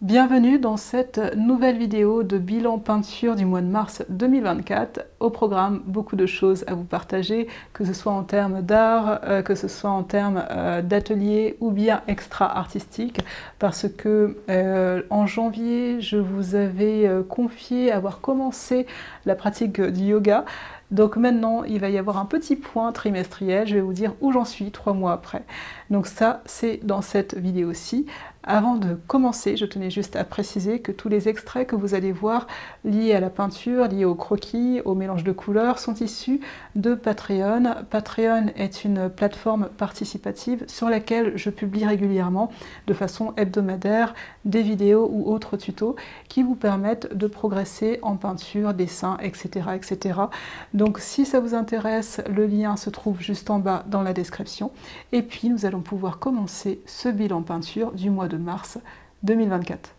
Bienvenue dans cette nouvelle vidéo de bilan peinture du mois de mars 2024. Au programme, beaucoup de choses à vous partager, que ce soit en termes d'art, que ce soit en termes d'atelier ou bien extra-artistique, parce que en janvier, je vous avais confié avoir commencé la pratique du yoga. Donc maintenant, il va y avoir un petit point trimestriel, je vais vous dire où j'en suis 3 mois après. Donc ça, c'est dans cette vidéo-ci. Avant de commencer, je tenais juste à préciser que tous les extraits que vous allez voir liés à la peinture, liés au croquis, au mélange de couleurs, sont issus de Patreon. Patreon est une plateforme participative sur laquelle je publie régulièrement, de façon hebdomadaire, des vidéos ou autres tutos qui vous permettent de progresser en peinture, dessin, etc., etc. Donc si ça vous intéresse, le lien se trouve juste en bas dans la description. Et puis nous allons pouvoir commencer ce bilan peinture du mois de mars 2024.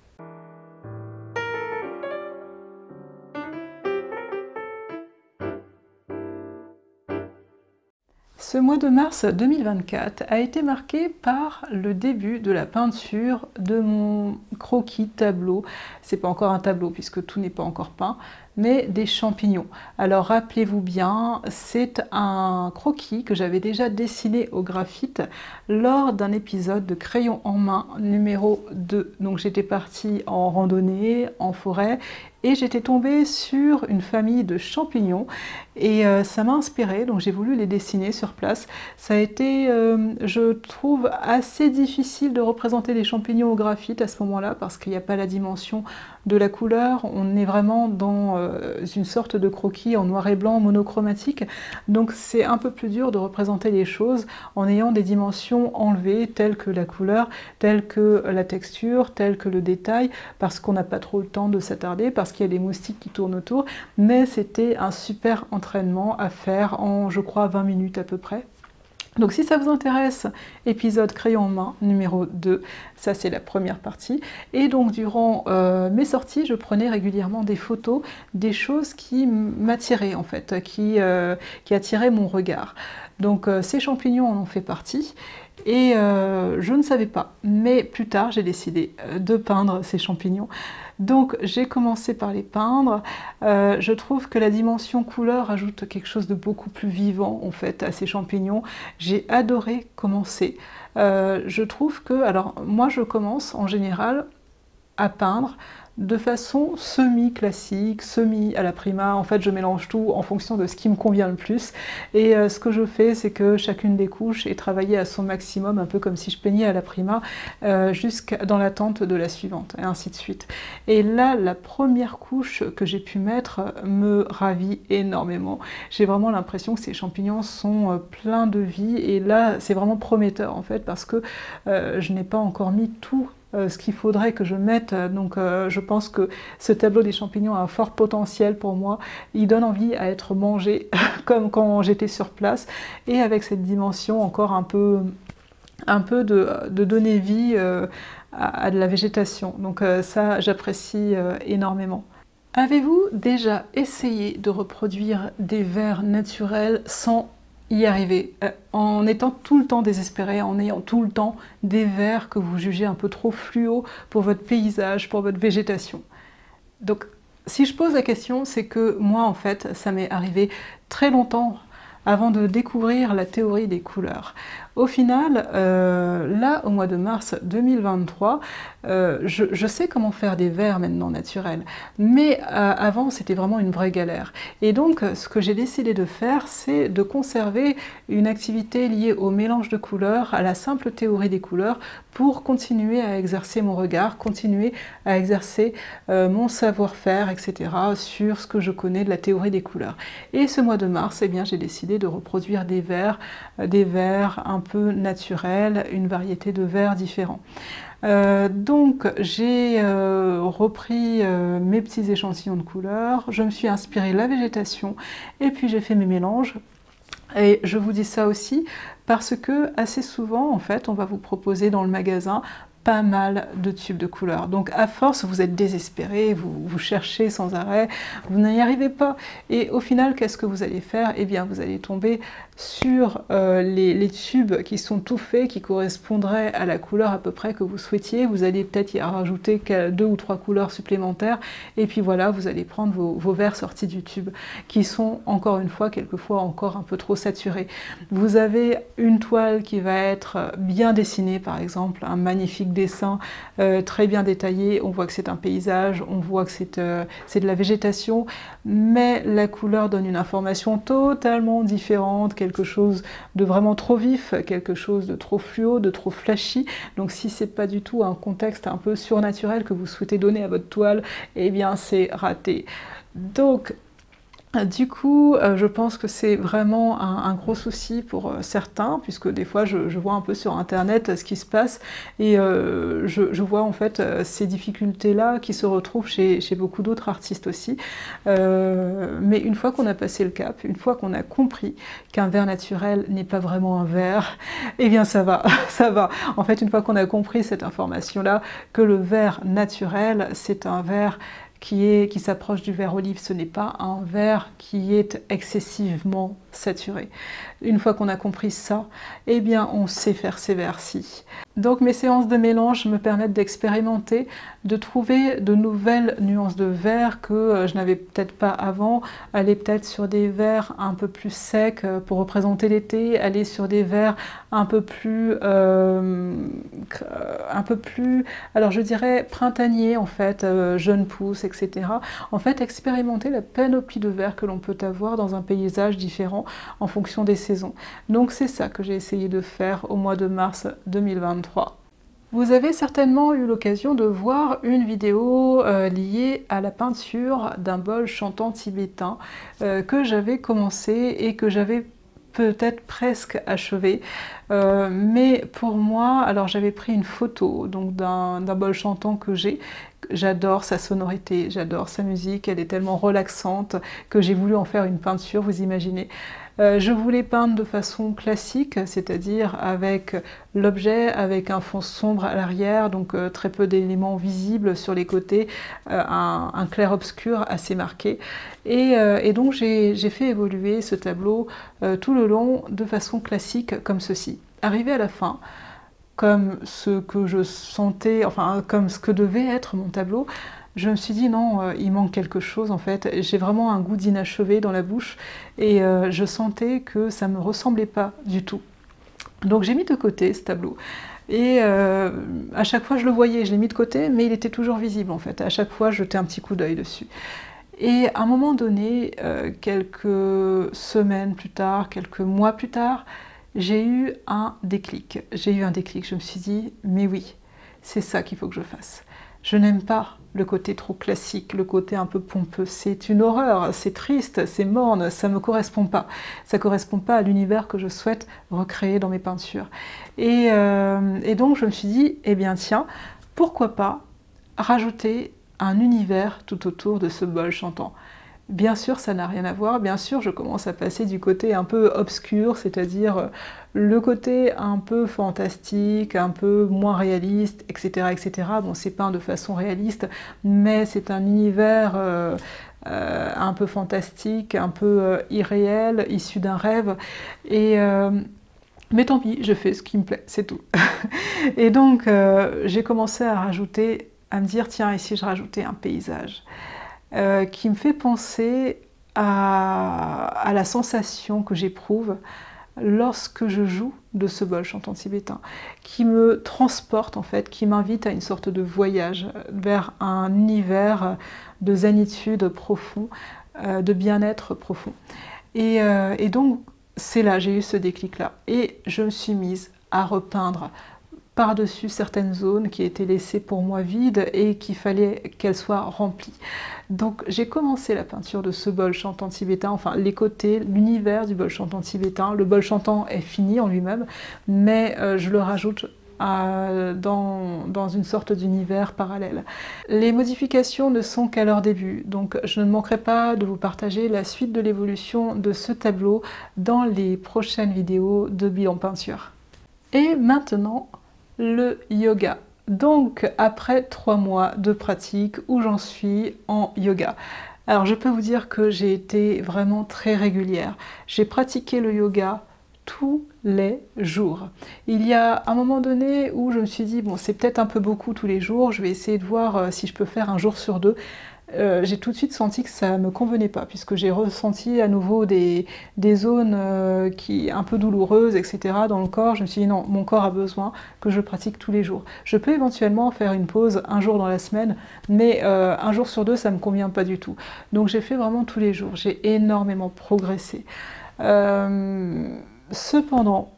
Ce mois de mars 2024 a été marqué par le début de la peinture de mon croquis tableau. C'est pas encore un tableau puisque tout n'est pas encore peint, mais des champignons. Alors rappelez-vous bien, c'est un croquis que j'avais déjà dessiné au graphite lors d'un épisode de Crayon en main numéro 2. Donc j'étais partie en randonnée, en forêt, et j'étais tombée sur une famille de champignons et ça m'a inspirée, donc j'ai voulu les dessiner sur place. Ça a été, je trouve, assez difficile de représenter les champignons au graphite à ce moment-là parce qu'il n'y a pas la dimension de la couleur, on est vraiment dans une sorte de croquis en noir et blanc monochromatique, donc c'est un peu plus dur de représenter les choses en ayant des dimensions enlevées telles que la couleur, telles que la texture, telles que le détail, parce qu'on n'a pas trop le temps de s'attarder, parce qu'il y a des moustiques qui tournent autour, mais c'était un super entraînement à faire en, je crois, 20 minutes à peu près. Donc si ça vous intéresse, épisode Crayon en main numéro 2, ça c'est la première partie. Et donc durant mes sorties, je prenais régulièrement des photos, des choses qui m'attiraient en fait, qui attiraient mon regard. Donc ces champignons en ont fait partie. Et je ne savais pas, mais plus tard j'ai décidé de peindre ces champignons. Donc j'ai commencé par les peindre. Je trouve que la dimension couleur ajoute quelque chose de beaucoup plus vivant en fait à ces champignons. J'ai adoré commencer. Je trouve que, alors moi je commence en général à peindre de façon semi-classique, semi à la prima. En fait, je mélange tout en fonction de ce qui me convient le plus. Et ce que je fais, c'est que chacune des couches est travaillée à son maximum, un peu comme si je peignais à la prima, jusqu'à dans l'attente de la suivante, et ainsi de suite. Et là, la première couche que j'ai pu mettre me ravit énormément. J'ai vraiment l'impression que ces champignons sont pleins de vie. Et là, c'est vraiment prometteur, en fait, parce que je n'ai pas encore mis tout ce qu'il faudrait que je mette, donc je pense que ce tableau des champignons a un fort potentiel pour moi, il donne envie à être mangé comme quand j'étais sur place, et avec cette dimension encore un peu de donner vie à de la végétation, donc ça j'apprécie énormément. Avez-vous déjà essayé de reproduire des vers naturels sans y arriver, en étant tout le temps désespéré, en ayant tout le temps des verts que vous jugez un peu trop fluo pour votre paysage, pour votre végétation? Donc si je pose la question, c'est que moi en fait ça m'est arrivé très longtemps avant de découvrir la théorie des couleurs. Au final, là, au mois de mars 2023, je sais comment faire des verres maintenant naturels, mais avant, c'était vraiment une vraie galère. Et donc, ce que j'ai décidé de faire, c'est de conserver une activité liée au mélange de couleurs, à la simple théorie des couleurs, pour continuer à exercer mon regard, continuer à exercer mon savoir-faire, etc., sur ce que je connais de la théorie des couleurs. Et ce mois de mars, eh bien, j'ai décidé de reproduire des verres un peu naturels, une variété de verres différents. Donc j'ai repris mes petits échantillons de couleurs, je me suis inspiré de la végétation et puis j'ai fait mes mélanges. Et je vous dis ça aussi parce que assez souvent en fait on va vous proposer dans le magasin pas mal de tubes de couleurs. Donc à force, vous êtes désespéré, vous cherchez sans arrêt, vous n'y arrivez pas. Et au final, qu'est-ce que vous allez faire? Eh bien, vous allez tomber sur les tubes qui sont tout faits, qui correspondraient à la couleur à peu près que vous souhaitiez. Vous allez peut-être y rajouter 2 ou 3 couleurs supplémentaires, et puis voilà, vous allez prendre vos verres sortis du tube, qui sont encore une fois, quelquefois encore un peu trop saturés. Vous avez une toile qui va être bien dessinée, par exemple, un magnifique dessin très bien détaillé, on voit que c'est un paysage, on voit que c'est de la végétation, mais la couleur donne une information totalement différente, quelque chose de vraiment trop vif, quelque chose de trop fluo, de trop flashy. Donc si c'est pas du tout un contexte un peu surnaturel que vous souhaitez donner à votre toile, eh bien c'est raté. Donc du coup, je pense que c'est vraiment un gros souci pour certains, puisque des fois je vois un peu sur internet ce qui se passe, et je vois en fait ces difficultés-là qui se retrouvent chez beaucoup d'autres artistes aussi. Mais une fois qu'on a passé le cap, une fois qu'on a compris qu'un verre naturel n'est pas vraiment un verre, eh bien ça va, ça va. En fait, une fois qu'on a compris cette information-là, que le verre naturel, c'est un verre qui s'approche du verre olive, ce n'est pas un verre qui est excessivement saturé. Une fois qu'on a compris ça, eh bien on sait faire ces verres-ci. Donc mes séances de mélange me permettent d'expérimenter, de trouver de nouvelles nuances de verre que je n'avais peut-être pas avant, aller peut-être sur des verres un peu plus secs pour représenter l'été, aller sur des verres un peu plus, alors je dirais printaniers en fait, jeunes pousses, etc. En fait, expérimenter la panoplie de verres que l'on peut avoir dans un paysage différent en fonction des saisons. Donc c'est ça que j'ai essayé de faire au mois de mars 2023. Vous avez certainement eu l'occasion de voir une vidéo liée à la peinture d'un bol chantant tibétain que j'avais commencé et que j'avais peut-être presque achevé, mais pour moi, alors j'avais pris une photo donc d'un bol chantant que j'adore sa sonorité, j'adore sa musique, elle est tellement relaxante que j'ai voulu en faire une peinture, vous imaginez. Je voulais peindre de façon classique, c'est-à-dire avec l'objet, avec un fond sombre à l'arrière, donc très peu d'éléments visibles sur les côtés, un clair-obscur assez marqué. Et donc j'ai fait évoluer ce tableau tout le long de façon classique comme ceci. Arrivé à la fin, comme ce que je sentais, enfin comme ce que devait être mon tableau, je me suis dit non, il manque quelque chose en fait. J'ai vraiment un goût d'inachevé dans la bouche et je sentais que ça ne me ressemblait pas du tout. Donc j'ai mis de côté ce tableau. Et à chaque fois je le voyais, je l'ai mis de côté, mais il était toujours visible en fait. À chaque fois je jetais un petit coup d'œil dessus. Et à un moment donné, quelques semaines plus tard, quelques mois plus tard, j'ai eu un déclic. J'ai eu un déclic, je me suis dit, mais oui, c'est ça qu'il faut que je fasse. Je n'aime pas le côté trop classique, le côté un peu pompeux. C'est une horreur, c'est triste, c'est morne, ça ne me correspond pas. Ça ne correspond pas à l'univers que je souhaite recréer dans mes peintures. Et donc je me suis dit, eh bien tiens, pourquoi pas rajouter un univers tout autour de ce bol chantant. Bien sûr, ça n'a rien à voir. Bien sûr, je commence à passer du côté un peu obscur, c'est-à-dire le côté un peu fantastique, un peu moins réaliste, etc. etc. Bon, c'est peint de façon réaliste, mais c'est un univers un peu fantastique, un peu irréel, issu d'un rêve. Mais tant pis, je fais ce qui me plaît, c'est tout. Et donc, j'ai commencé à rajouter, à me dire, tiens, ici je rajoutais un paysage. Qui me fait penser à la sensation que j'éprouve lorsque je joue de ce bol chantant tibétain, qui me transporte en fait, qui m'invite à une sorte de voyage vers un univers de zénitude profond, de bien-être profond. Et donc c'est là, j'ai eu ce déclic-là, et je me suis mise à repeindre par-dessus certaines zones qui étaient laissées pour moi vides et qu'il fallait qu'elles soient remplies. Donc j'ai commencé la peinture de ce bol chantant tibétain, enfin les côtés, l'univers du bol chantant tibétain. Le bol chantant est fini en lui-même, mais je le rajoute dans une sorte d'univers parallèle. Les modifications ne sont qu'à leur début, donc je ne manquerai pas de vous partager la suite de l'évolution de ce tableau dans les prochaines vidéos de bilan peinture. Et maintenant, le yoga. Donc après 3 mois de pratique, où j'en suis en yoga. Alors je peux vous dire que j'ai été vraiment très régulière. J'ai pratiqué le yoga tous les jours. Il y a un moment donné où je me suis dit, bon, c'est peut-être un peu beaucoup tous les jours, je vais essayer de voir si je peux faire un jour sur deux. J'ai tout de suite senti que ça ne me convenait pas, puisque j'ai ressenti à nouveau des zones un peu douloureuses, etc. dans le corps. Je me suis dit non, mon corps a besoin que je pratique tous les jours. Je peux éventuellement faire une pause un jour dans la semaine, mais un jour sur deux, ça ne me convient pas du tout. Donc j'ai fait vraiment tous les jours. J'ai énormément progressé. Cependant,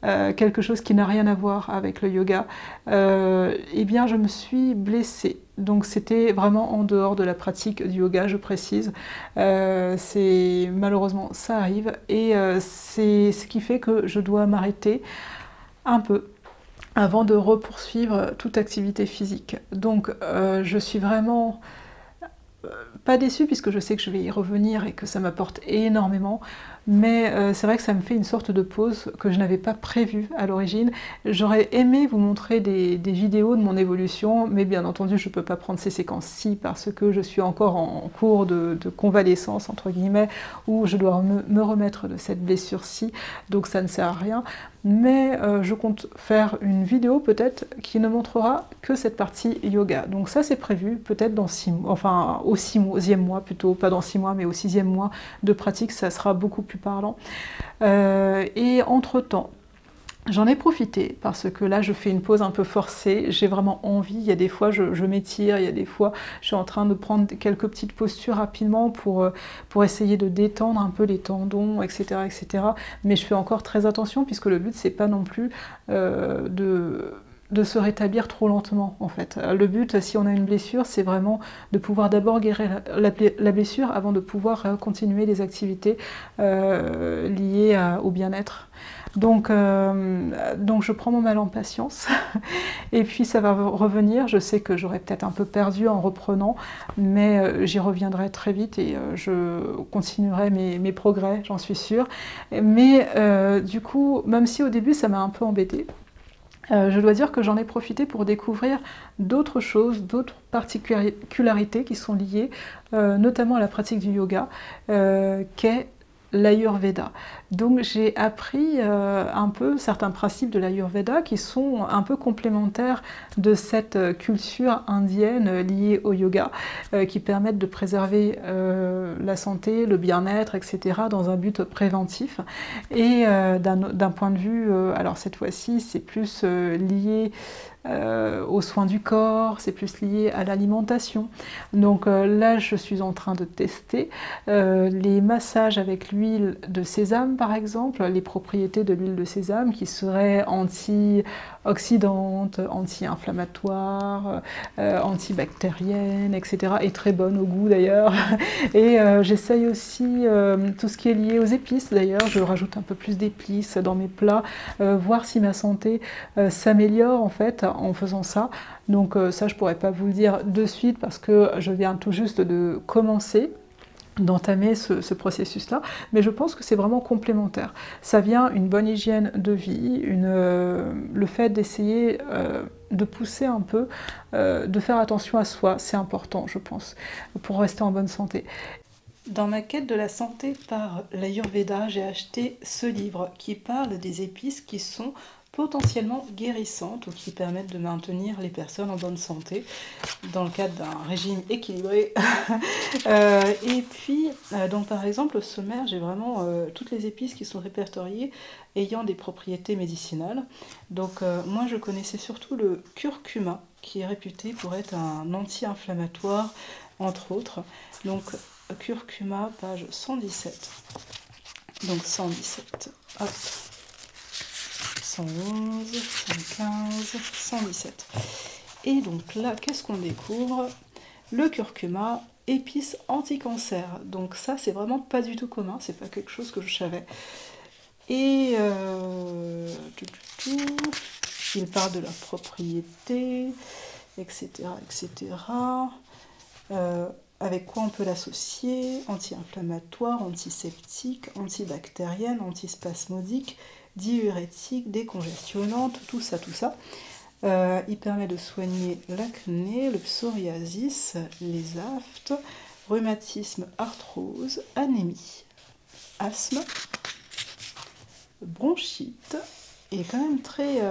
quelque chose qui n'a rien à voir avec le yoga, eh bien je me suis blessée. Donc c'était vraiment en dehors de la pratique du yoga, je précise. Malheureusement, ça arrive et c'est ce qui fait que je dois m'arrêter un peu avant de repoursuivre toute activité physique. Donc je suis vraiment pas déçue puisque je sais que je vais y revenir et que ça m'apporte énormément, mais c'est vrai que ça me fait une sorte de pause que je n'avais pas prévue à l'origine. J'aurais aimé vous montrer des vidéos de mon évolution, mais bien entendu je ne peux pas prendre ces séquences-ci parce que je suis encore en cours de convalescence entre guillemets, où je dois me remettre de cette blessure-ci, donc ça ne sert à rien. Mais je compte faire une vidéo peut-être qui ne montrera que cette partie yoga. Donc ça c'est prévu peut-être dans 6 mois, enfin au 6e mois plutôt, pas dans 6 mois mais au 6e mois de pratique, ça sera beaucoup plus parlant. Et entre-temps, j'en ai profité parce que là je fais une pause un peu forcée, j'ai vraiment envie, il y a des fois je m'étire, il y a des fois je suis en train de prendre quelques petites postures rapidement pour essayer de détendre un peu les tendons, etc., etc. Mais je fais encore très attention puisque le but c'est pas non plus de se rétablir trop lentement en fait. Le but, si on a une blessure, c'est vraiment de pouvoir d'abord guérir la blessure avant de pouvoir continuer les activités liées au bien-être. Donc je prends mon mal en patience et puis ça va revenir. Je sais que j'aurais peut-être un peu perdu en reprenant, mais j'y reviendrai très vite et je continuerai mes progrès, j'en suis sûre. Mais du coup, même si au début ça m'a un peu embêtée, je dois dire que j'en ai profité pour découvrir d'autres choses, d'autres particularités qui sont liées notamment à la pratique du yoga, qu'est l'Ayurveda. Donc j'ai appris un peu certains principes de l'Ayurveda qui sont un peu complémentaires de cette culture indienne liée au yoga, qui permettent de préserver la santé, le bien-être, etc. dans un but préventif. Et d'un point de vue, alors cette fois-ci c'est plus lié aux soins du corps, c'est plus lié à l'alimentation. Donc là, je suis en train de tester les massages avec l'huile de sésame, par exemple, les propriétés de l'huile de sésame qui seraient antioxydante, anti-inflammatoire, antibactérienne, etc. et très bonne au goût d'ailleurs. Et j'essaye aussi tout ce qui est lié aux épices d'ailleurs, je rajoute un peu plus d'épices dans mes plats, voir si ma santé s'améliore en fait en faisant ça. Donc ça je pourrais pas vous le dire de suite parce que je viens tout juste de commencer d'entamer ce processus-là, mais je pense que c'est vraiment complémentaire. Ça vient une bonne hygiène de vie, le fait d'essayer de pousser un peu, de faire attention à soi, c'est important, je pense, pour rester en bonne santé. Dans ma quête de la santé par l'Ayurveda, j'ai acheté ce livre qui parle des épices qui sont potentiellement guérissantes ou qui permettent de maintenir les personnes en bonne santé dans le cadre d'un régime équilibré. Et puis, donc par exemple, au sommaire, j'ai vraiment toutes les épices qui sont répertoriées ayant des propriétés médicinales. Donc moi, je connaissais surtout le curcuma, qui est réputé pour être un anti-inflammatoire, entre autres. Donc curcuma, page 117. Donc 117, hop. 111, 115, 117. Et donc là, qu'est-ce qu'on découvre? Le curcuma, épice anti-cancer. Donc ça, c'est vraiment pas du tout commun, c'est pas quelque chose que je savais. Et il parle de la propriété, etc., etc. Avec quoi on peut l'associer? Anti-inflammatoire, antiseptique, antibactérienne, antispasmodique, diurétique, décongestionnante, tout ça, tout ça. Il permet de soigner l'acné, le psoriasis, les aftes, rhumatisme, arthrose, anémie, asthme, bronchite. Il est quand même très...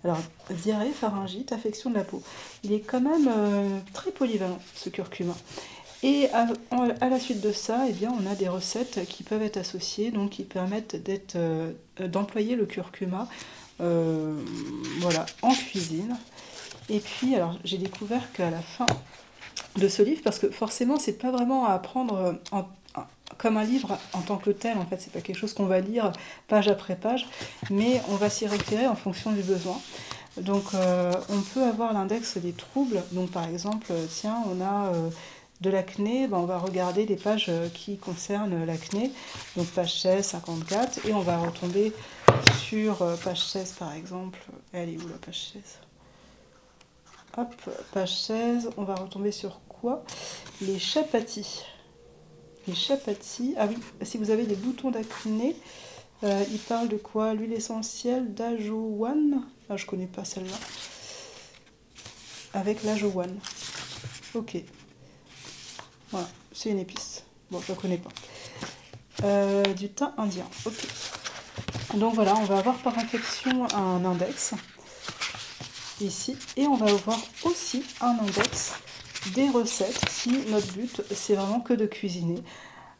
alors, diarrhée, pharyngite, affection de la peau. Il est quand même très polyvalent, ce curcuma. Et à la suite de ça, eh bien, on a des recettes qui peuvent être associées, donc qui permettent d'employer le curcuma voilà, en cuisine. Et puis, alors, j'ai découvert qu'à la fin de ce livre, parce que forcément, c'est pas vraiment à apprendre comme un livre en tant que tel, en fait, c'est pas quelque chose qu'on va lire page après page, mais on va s'y référer en fonction du besoin. Donc, on peut avoir l'index des troubles. Donc, par exemple, tiens, on a de l'acné, ben, on va regarder les pages qui concernent l'acné, donc page 16, 54, et on va retomber sur page 16 par exemple. Elle est où la page 16? Hop, page 16, on va retomber sur quoi? Les chapatis. Les chapatis, ah oui, si vous avez des boutons d'acné, il parle de quoi? L'huile essentielle d'ajowan, ah, je connais pas celle-là, avec l'ajowan. Ok, voilà, c'est une épice. Bon, je la connais pas. Du thym indien, ok. Donc voilà, on va avoir par infection un index ici, et on va avoir aussi un index des recettes si notre but c'est vraiment que de cuisiner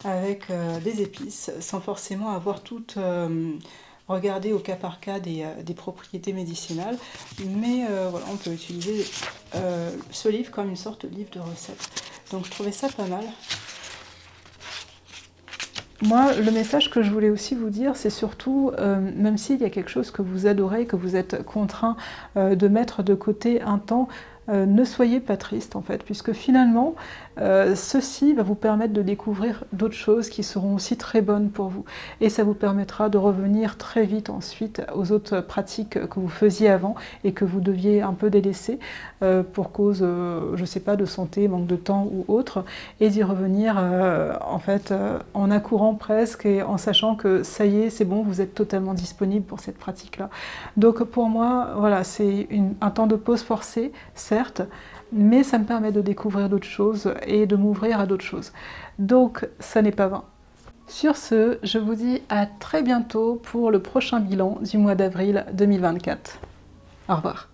avec des épices sans forcément avoir toutes regarder au cas par cas des propriétés médicinales, mais voilà, on peut utiliser ce livre comme une sorte de livre de recettes. Donc je trouvais ça pas mal. Moi, le message que je voulais aussi vous dire, c'est surtout, même s'il y a quelque chose que vous adorez, que vous êtes contraint de mettre de côté un temps, ne soyez pas triste en fait, puisque finalement, ceci va vous permettre de découvrir d'autres choses qui seront aussi très bonnes pour vous. Et ça vous permettra de revenir très vite ensuite aux autres pratiques que vous faisiez avant et que vous deviez un peu délaisser pour cause, je sais pas, de santé, manque de temps ou autre, et d'y revenir en fait en accourant presque et en sachant que ça y est, c'est bon, vous êtes totalement disponible pour cette pratique-là. Donc pour moi, voilà, c'est un temps de pause forcé, certes, mais ça me permet de découvrir d'autres choses et de m'ouvrir à d'autres choses. Donc ça n'est pas vain. Sur ce, je vous dis à très bientôt pour le prochain bilan du mois d'avril 2024. Au revoir.